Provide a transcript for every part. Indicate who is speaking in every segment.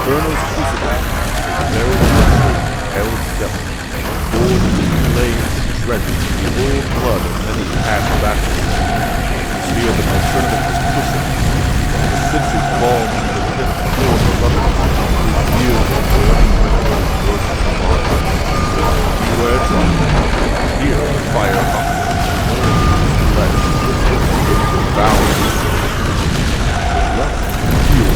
Speaker 1: Inferno's crucible, very held devil, gold flames shredded, full blood of many past battles. You feel the alternative is pushing, the sentry falls to the fifth floor below, reveal the burning window of broken heart. Beware drop, here the fire hunger, flesh, devours the soul. Left, fuel.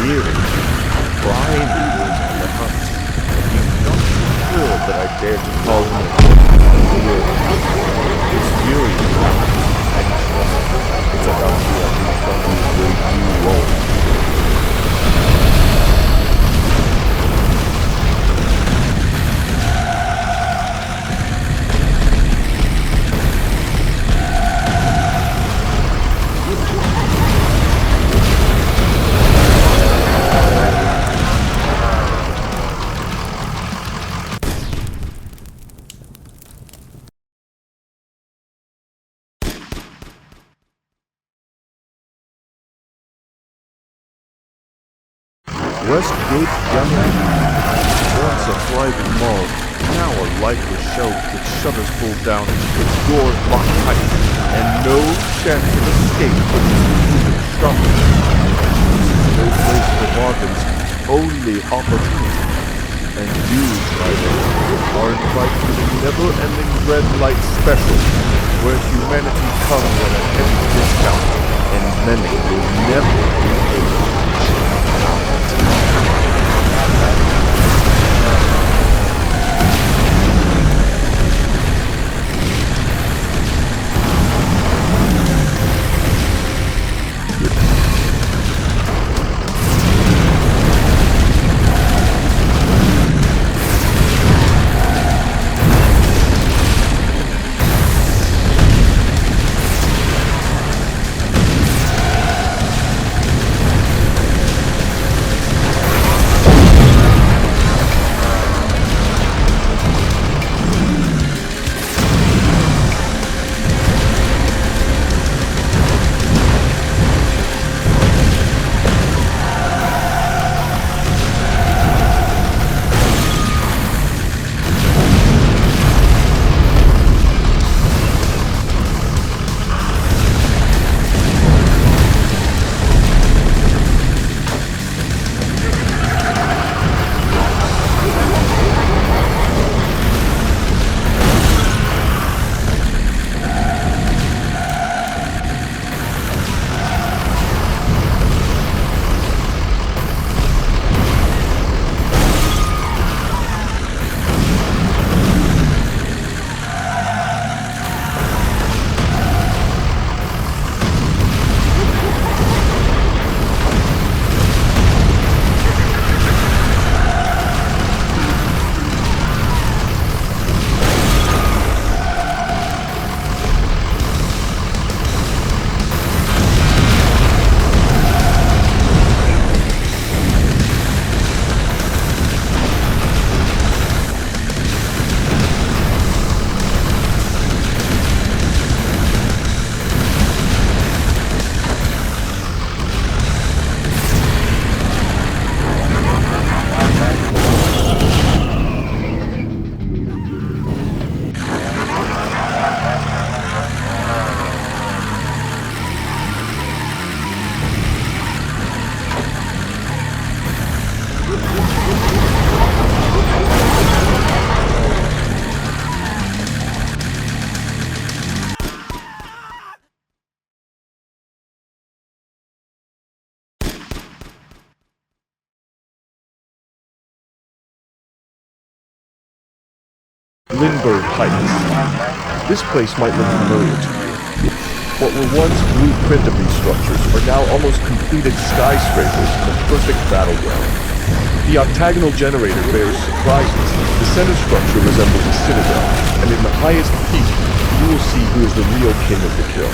Speaker 1: hearing primary was on the hunt. He's not too sure that I dare to call him a fury. His fury is not anxious. It's about to become where you roll. Westgate Junction, once a thriving mall, now a lifeless shelf with shutters pulled down, its doors locked tight, and no chance of escape for these human shoppers. No place for bargains, only opportunity. And you, driver, are invited to the never-ending red light special, where humanity comes at a heavy discount, and many will never be able to check out. Lindbergh Heights. This place might look familiar to you. What were once blueprintable structures are now almost completed skyscrapers in a perfect battleground. The octagonal generator bears surprises. The center structure resembles a citadel, and in the highest peak, you will see who is the real king of the kill.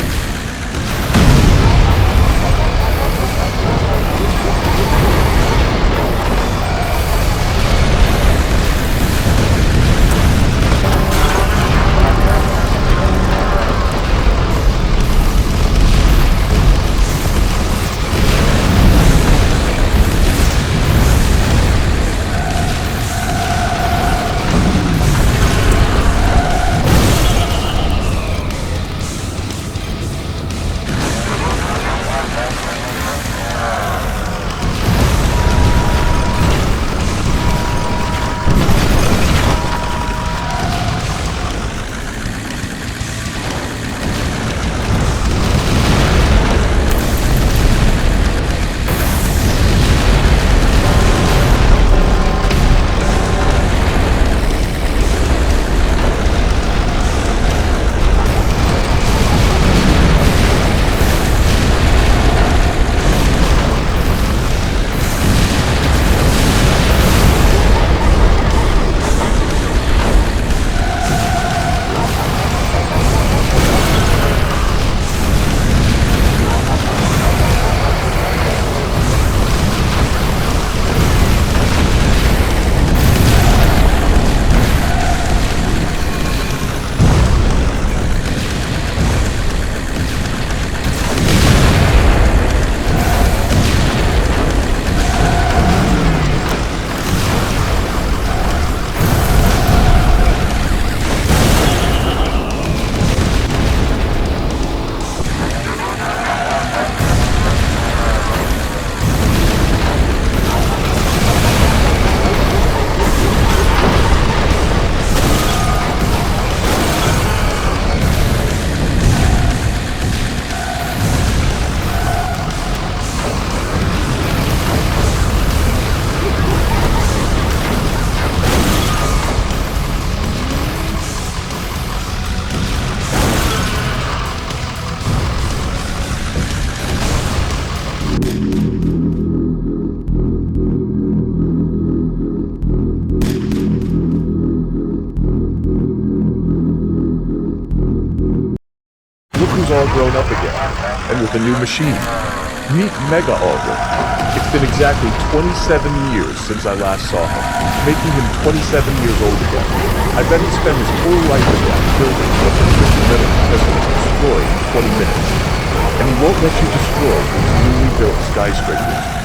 Speaker 1: grown up again, and with a new machine. Meet Mega Auger. It's been exactly 27 years since I last saw him, making him 27 years old again. I bet he spent his whole life again building what the living has been destroyed in 20 minutes. And he won't let you destroy these newly built skyscrapers.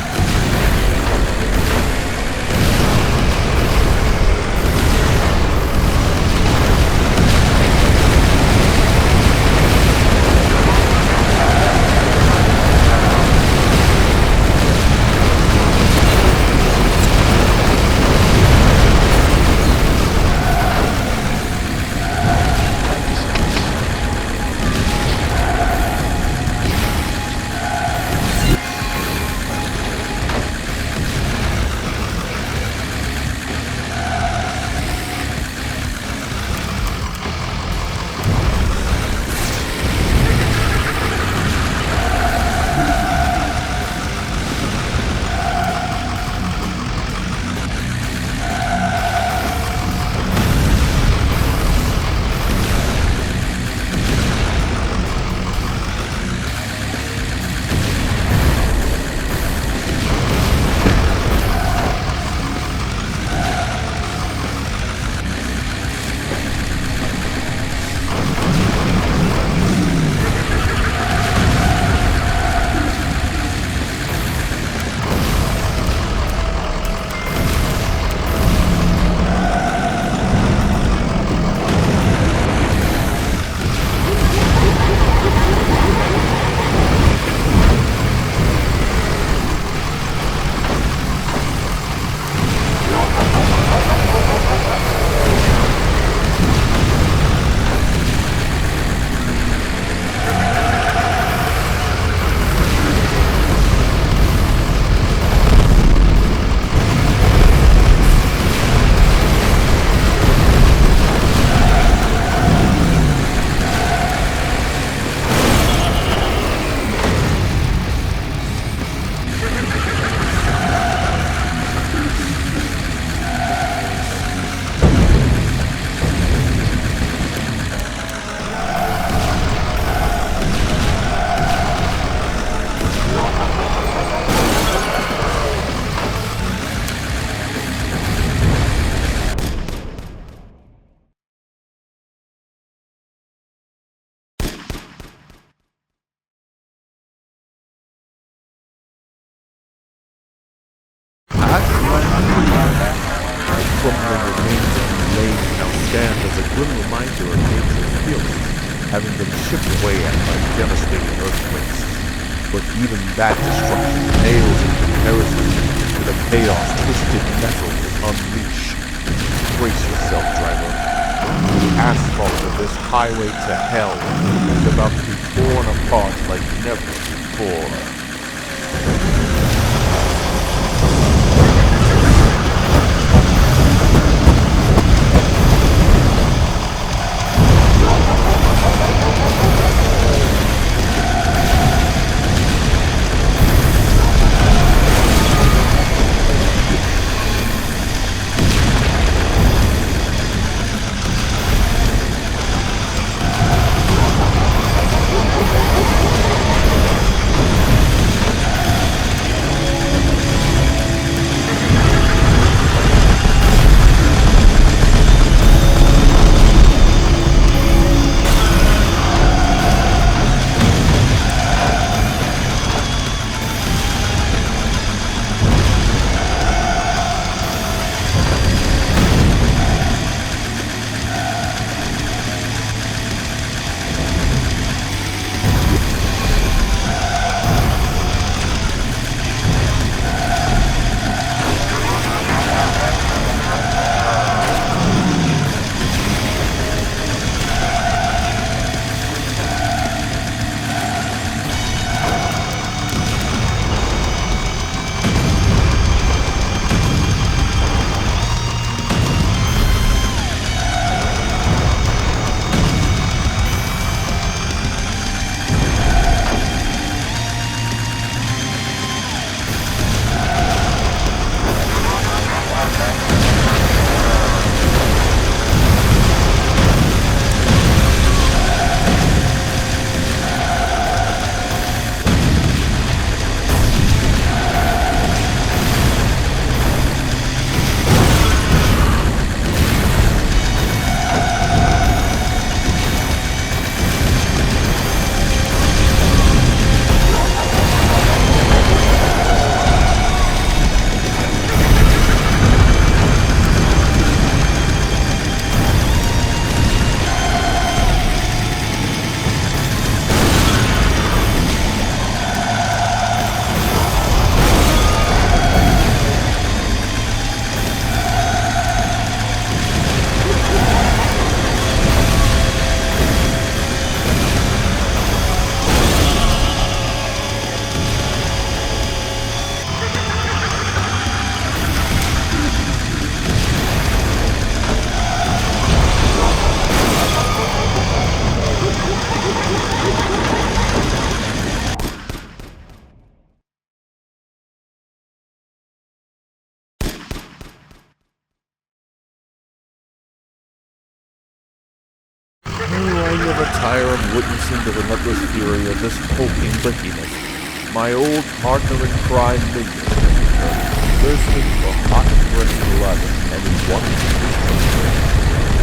Speaker 1: Crumbling remains of the lane now stand as a grim reminder of nature's healing, having been chipped away at by devastating earthquakes. But even that destruction nails in comparison to the chaos twisted metal will unleash. Brace yourself, driver. The asphalt of this highway to hell is about to be torn apart like never before. I never tire of witnessing the relentless fury of this hulking behemoth. My old partner in crime, Minion, thirsting for hot, fresh blood, and he wants to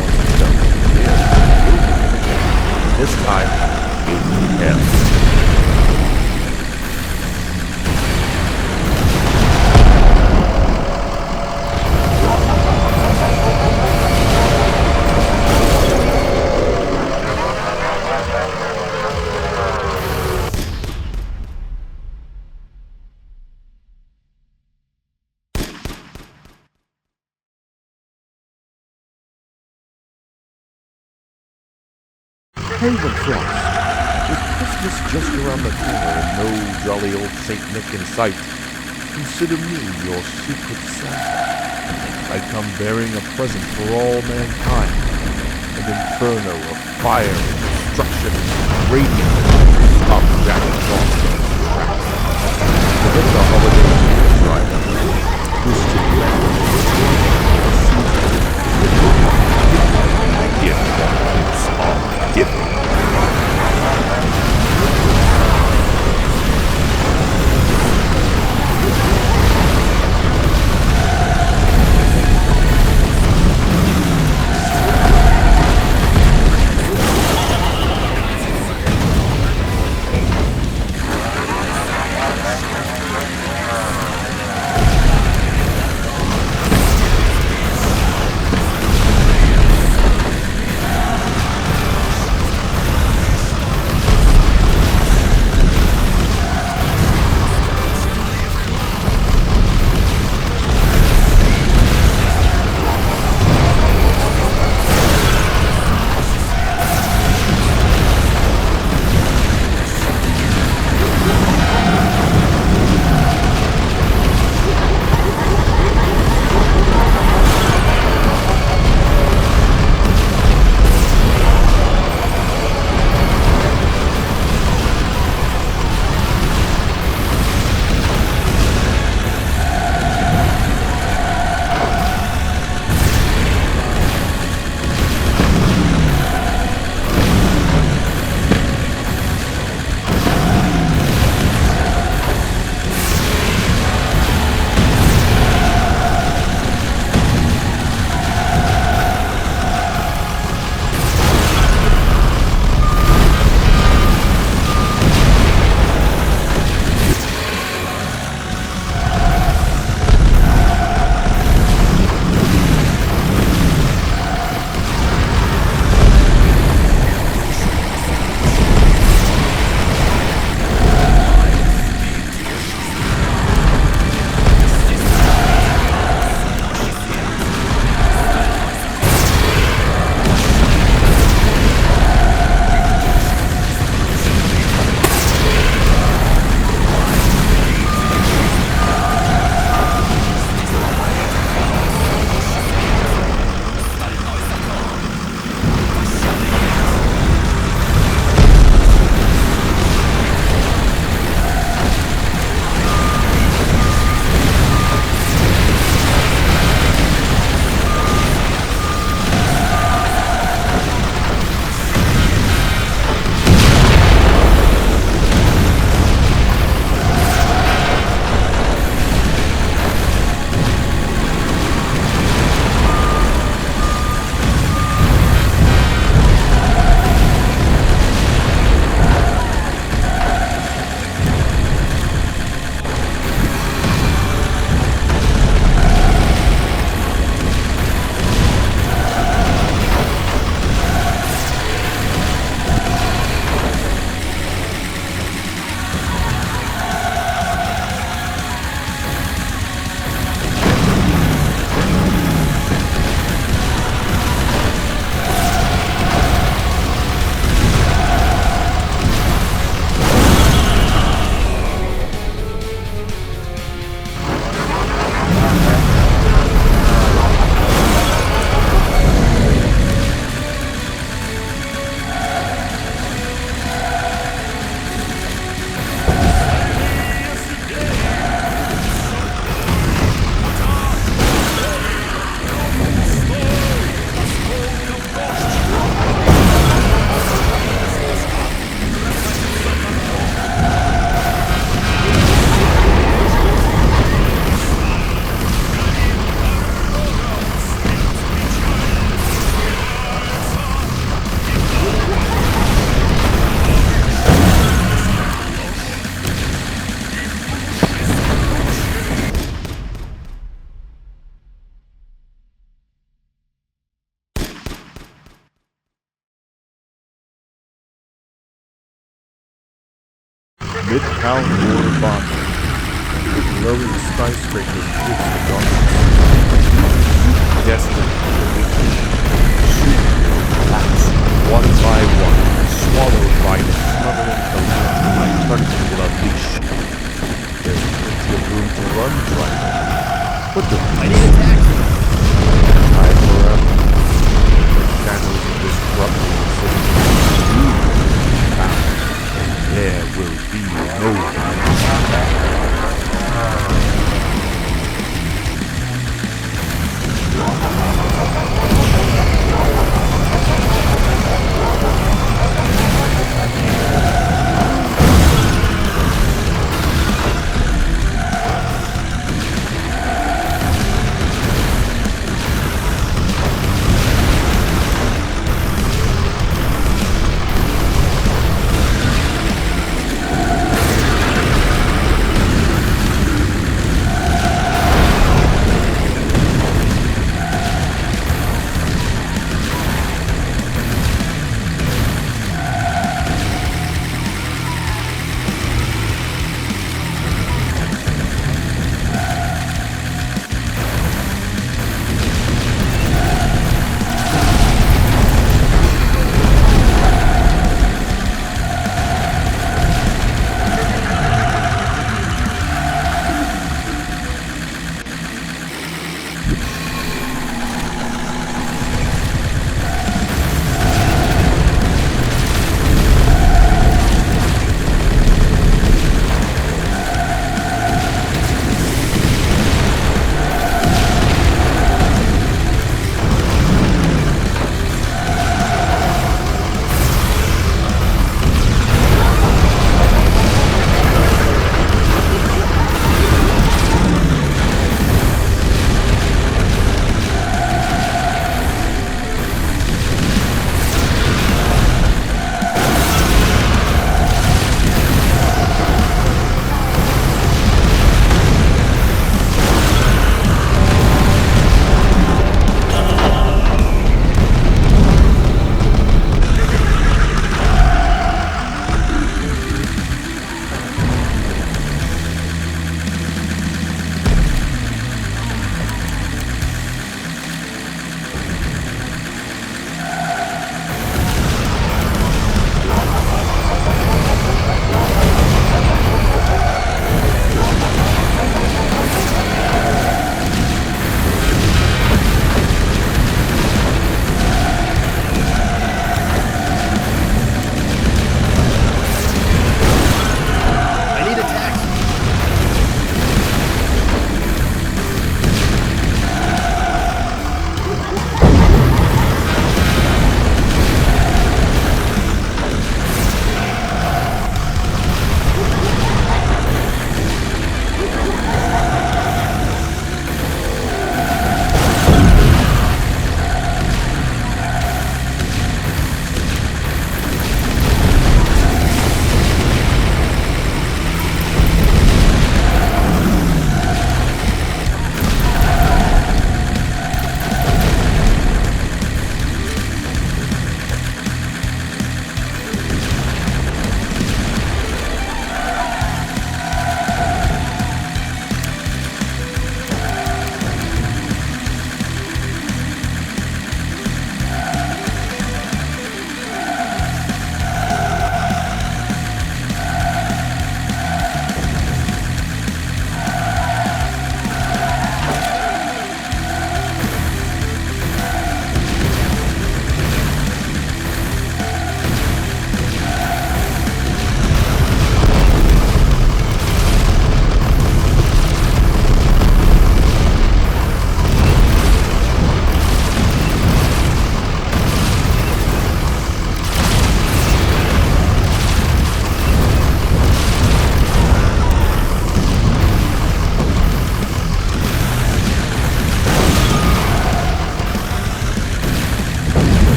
Speaker 1: once he's done, this time, in hell. Haven Frost, with Christmas just around the corner and no jolly old Saint Nick in sight, consider me your secret Santa. I come bearing a present for all mankind, an inferno of fire and destruction, radiant of Jack Frost and tracks. To hit the holiday season right now, twisted gift are different. Midtown or Boston. The glowing skyscrapers eclipse the darkness. Destiny awaits. Superhero bats, one by one, swallowed by the smothering electric eternity will unleash. There's plenty of room to run, Driver. But the
Speaker 2: I need a taxi.
Speaker 1: time forever. The shadows of this crumbling city will be found. There will be no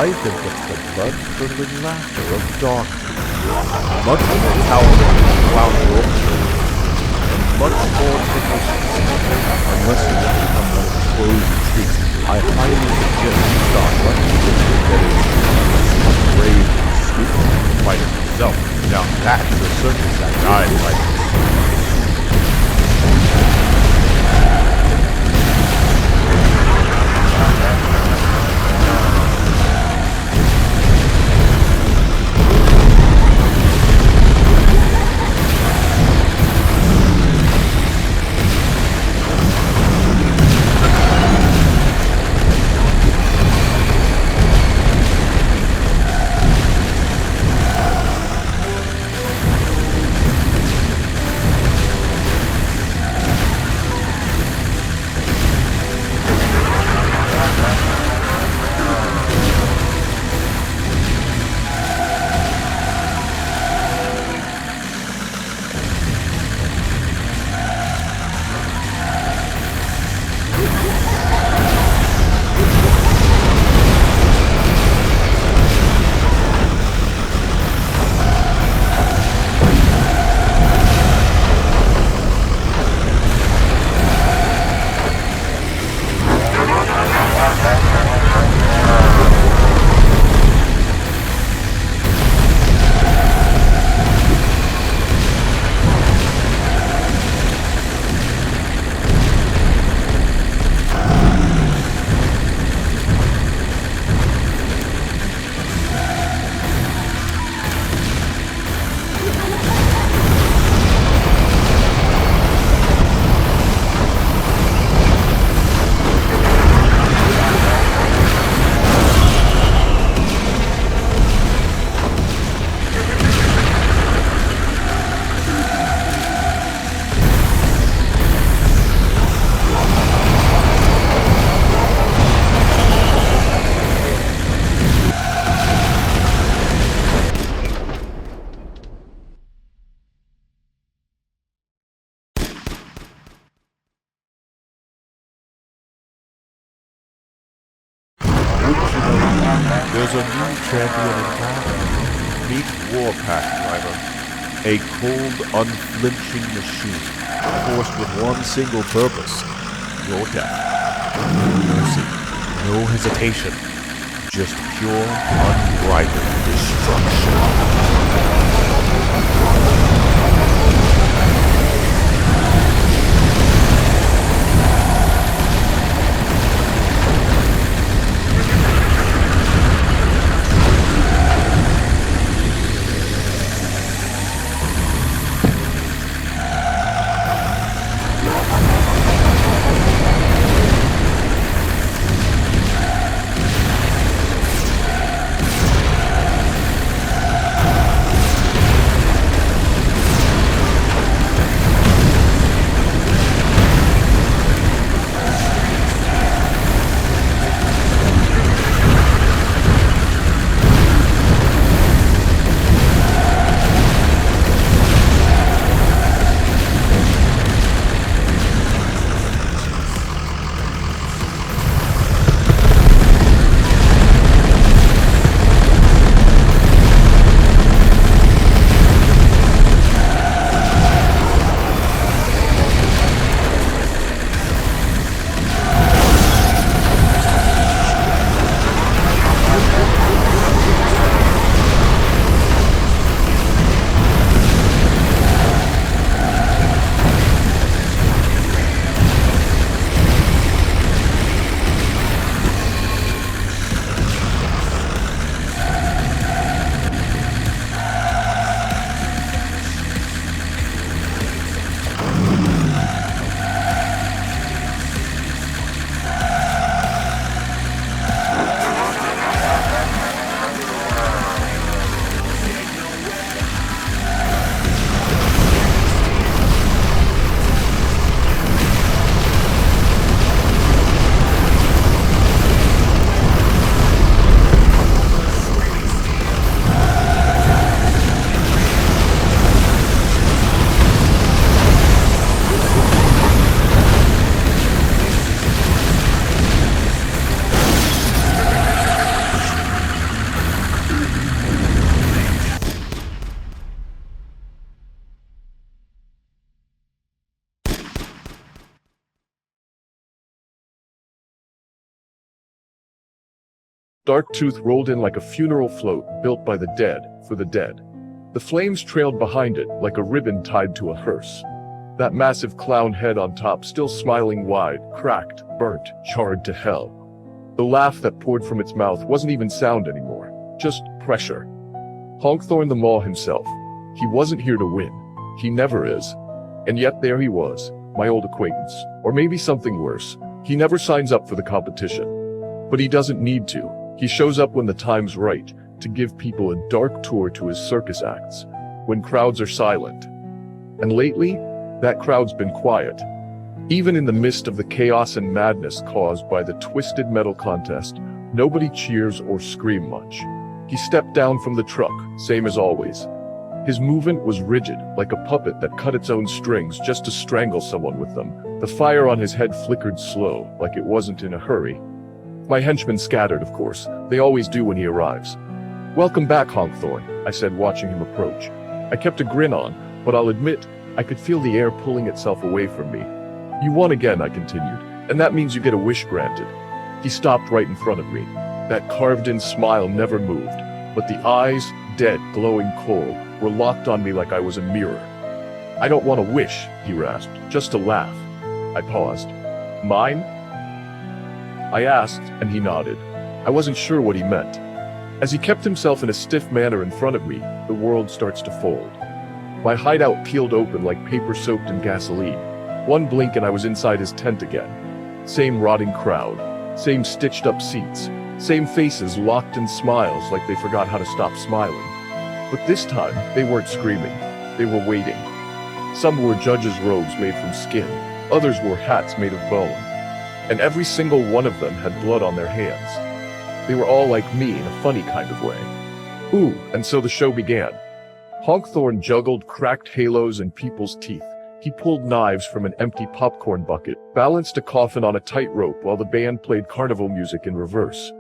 Speaker 1: life and the blood-curdling laughter of dark people, much more towering than clowning orchestras, and much more tenacious. Unless you want to become one of the closed treats, I highly suggest you start running with the brave, stupid fighter himself. Now that's a circus act I'd like to see. There's a new champion in town. Meet Warpath, driver. A cold, unflinching machine, forced with one single purpose: your death. No mercy, no hesitation, just pure, unbridled destruction.
Speaker 2: Darktooth rolled in like a funeral float built by the dead for the dead. The flames trailed behind it like a ribbon tied to a hearse. That massive clown head on top still smiling wide, cracked, burnt, charred to hell. The laugh that poured from its mouth wasn't even sound anymore, just pressure. Honkthorn the Maw himself. He wasn't here to win. He never is. And yet there he was, my old acquaintance. Or maybe something worse. He never signs up for the competition. But he doesn't need to. He shows up when the time's right, to give people a dark tour to his circus acts, when crowds are silent. And lately, that crowd's been quiet. Even in the midst of the chaos and madness caused by the Twisted Metal contest, nobody cheers or scream much. He stepped down from the truck, same as always. His movement was rigid, like a puppet that cut its own strings just to strangle someone with them. The fire on his head flickered slow, like it wasn't in a hurry. My henchmen scattered, of course. They always do when he arrives. "Welcome back, Honkthorn," I said, watching him approach. I kept a grin on, but I'll admit, I could feel the air pulling itself away from me. "You won again," I continued, "and that means you get a wish granted." He stopped right in front of me. That carved-in smile never moved, but the eyes, dead, glowing coal, were locked on me like I was a mirror. "I don't want a wish," he rasped, "just a laugh." I paused. "Mine?" I asked, and he nodded. I wasn't sure what he meant. As he kept himself in a stiff manner in front of me, the world starts to fold. My hideout peeled open like paper soaked in gasoline. One blink and I was inside his tent again. Same rotting crowd, same stitched up seats, same faces locked in smiles like they forgot how to stop smiling. But this time, they weren't screaming. They were waiting. Some wore judges' robes made from skin. Others wore hats made of bone. And every single one of them had blood on their hands. They were all like me in a funny kind of way. Ooh, and so the show began. Honkthorn juggled cracked halos and people's teeth. He pulled knives from an empty popcorn bucket, balanced a coffin on a tightrope while the band played carnival music in reverse.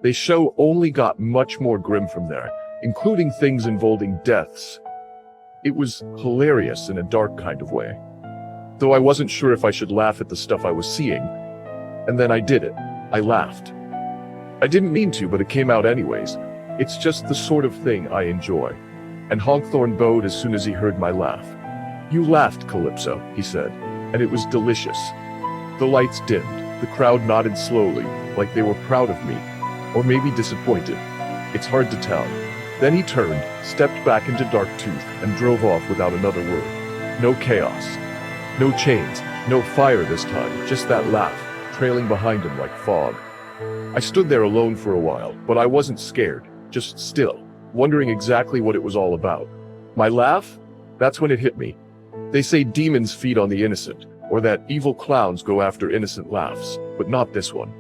Speaker 2: The show only got much more grim from there, including things involving deaths. It was hilarious in a dark kind of way. Though I wasn't sure if I should laugh at the stuff I was seeing. And then I did it. I laughed. I didn't mean to, but it came out anyways. It's just the sort of thing I enjoy. And Honkthorn bowed as soon as he heard my laugh. "You laughed, Calypso," he said, and it was delicious. The lights dimmed. The crowd nodded slowly, like they were proud of me, or maybe disappointed. It's hard to tell. Then he turned, stepped back into Darktooth, and drove off without another word. No chaos. No chains. No fire this time, just that laugh, trailing behind him like fog. I stood there alone for a while, but I wasn't scared, just still, wondering exactly what it was all about. My laugh? That's when it hit me. They say demons feed on the innocent, or that evil clowns go after innocent laughs, but not this one.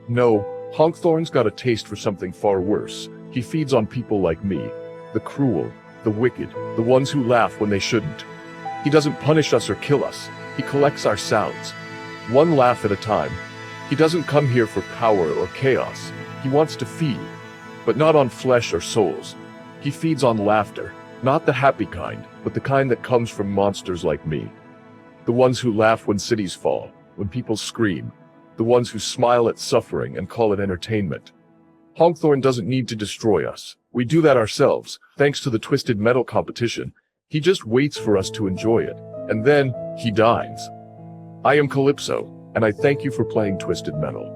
Speaker 2: No, Honkthorn's got a taste for something far worse. He feeds on people like me, the cruel, the wicked, the ones who laugh when they shouldn't. He doesn't punish us or kill us. He collects our sounds, one laugh at a time. He doesn't come here for power or chaos. He wants to feed, but not on flesh or souls. He feeds on laughter, not the happy kind, but the kind that comes from monsters like me. The ones who laugh when cities fall, when people scream. The ones who smile at suffering and call it entertainment. Honkthorn doesn't need to destroy us. We do that ourselves, thanks to the Twisted Metal competition. He just waits for us to enjoy it, and then he dines. I am Calypso, and I thank you for playing Twisted Metal.